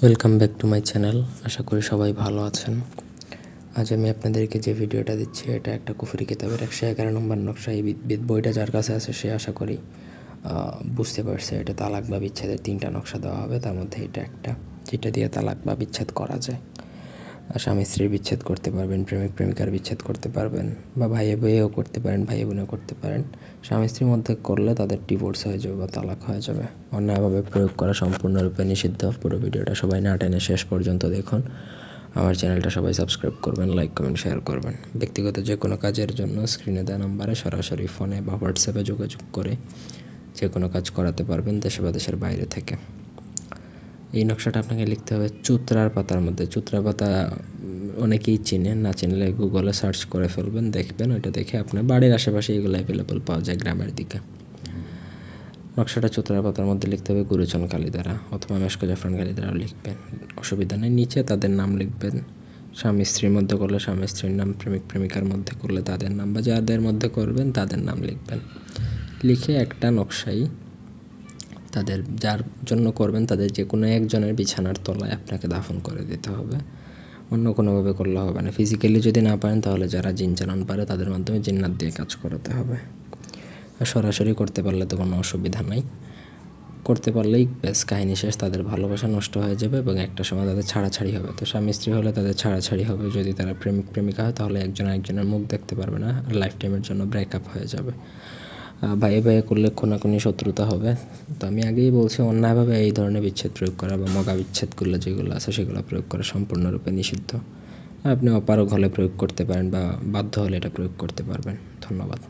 Welcome back to my channel. আশা করি সবাই ভালো আছেন। আজ আমি আপনাদেরকে যে ভিডিওটা দিচ্ছি এটা একটা কুফরি কিতাবের 111 নম্বর নকশা। এই বইটা যার কাছে আছে সে আশা করি বুঝতে পারছে এটা তালাক বা বিচ্ছেদের 3টা নকশা দেওয়া হবে, তার মধ্যে এটা একটা, যেটা দিয়ে তালাক বা বিচ্ছেদ করা যায়। স্বামী স্ত্রীর বিচ্ছেদ করতে পারবেন, প্রেমিক প্রেমিকার বিচ্ছেদ করতে পারবেন, বা ভাইয়ে বইয়েও করতে পারেন, ভাইয়ে বোনেও করতে পারেন। স্বামী স্ত্রীর মধ্যে করলে তাদের ডিভোর্স হয়ে যাবে বা তালাক হয়ে যাবে। অন্যায়ভাবে প্রয়োগ করা সম্পূর্ণরূপে নিষিদ্ধ। পুরো ভিডিওটা সবাই না টেনে শেষ পর্যন্ত দেখুন। আমার চ্যানেলটা সবাই সাবস্ক্রাইব করবেন, লাইক কমেন্ট শেয়ার করবেন। ব্যক্তিগত যে কোনো কাজের জন্য স্ক্রিনে দেওয়া নাম্বারে সরাসরি ফোনে বা হোয়াটসঅ্যাপে যোগাযোগ করে যে কোনো কাজ করাতে পারবেন দেশে বা দেশের বাইরে থেকে। এই নকশাটা আপনাকে লিখতে হবে চুতরার পাতার মধ্যে। চুতরা পাতা অনেকেই চিনেন, না চিনলে গুগলে সার্চ করে ফেলবেন, দেখবেন। ওইটা দেখে আপনার বাড়ির আশেপাশে এগুলো অ্যাভেলেবল পাওয়া যায় গ্রামের দিকে। নকশাটা চুতরা পাতার মধ্যে লিখতে হবে গুরুচন কালি দ্বারা অথবা মেশক জাফরান কালি দ্বারাও লিখবেন, অসুবিধা নেই। নিচে তাদের নাম লিখবেন। স্বামী স্ত্রীর মধ্যে করলে স্বামী স্ত্রীর নাম, প্রেমিক প্রেমিকার মধ্যে করলে তাদের নাম, বা যাদের মধ্যে করবেন তাদের নাম লিখবেন। লিখে একটা নকশাই তাদের যার জন্য করবেন তাদের যে কোনো একজনের বিছানার তলায় আপনাকে দাফন করে দিতে হবে। অন্য কোনোভাবে করলে হবে না। ফিজিক্যালি যদি না পারেন তাহলে যারা জিন চালান পারে তাদের মাধ্যমে জিন্নাত দিয়ে কাজ করাতে হবে। আর সরাসরি করতে পারলে তো কোনো অসুবিধা নাই। করতে পারলেই বেশ, কাহিনী শেষ। তাদের ভালোবাসা নষ্ট হয়ে যাবে এবং একটা সময় তাদের ছাড়াছাড়ি হবে। তো স্বামী স্ত্রী হলে তাদের ছাড়াছাড়ি হবে। যদি তারা প্রেমিক প্রেমিকা হয় তাহলে একজন আরেকজনের মুখ দেখতে পারবে না, লাইফ টাইমের জন্য ব্রেকআপ হয়ে যাবে। ভাইয়ে ভাইয়ে করলে কোনাকুনি শত্রুতা হবে। তো আমি আগেই বলছি, অন্যায়ভাবে এই ধরনের বিচ্ছেদ প্রয়োগ করা বা মগা বিচ্ছেদগুলো যেগুলো আছে সেগুলো প্রয়োগ করা সম্পূর্ণরূপে নিষিদ্ধ। আপনি অপারগ হলে প্রয়োগ করতে পারেন বা বাধ্য হলে এটা প্রয়োগ করতে পারবেন। ধন্যবাদ।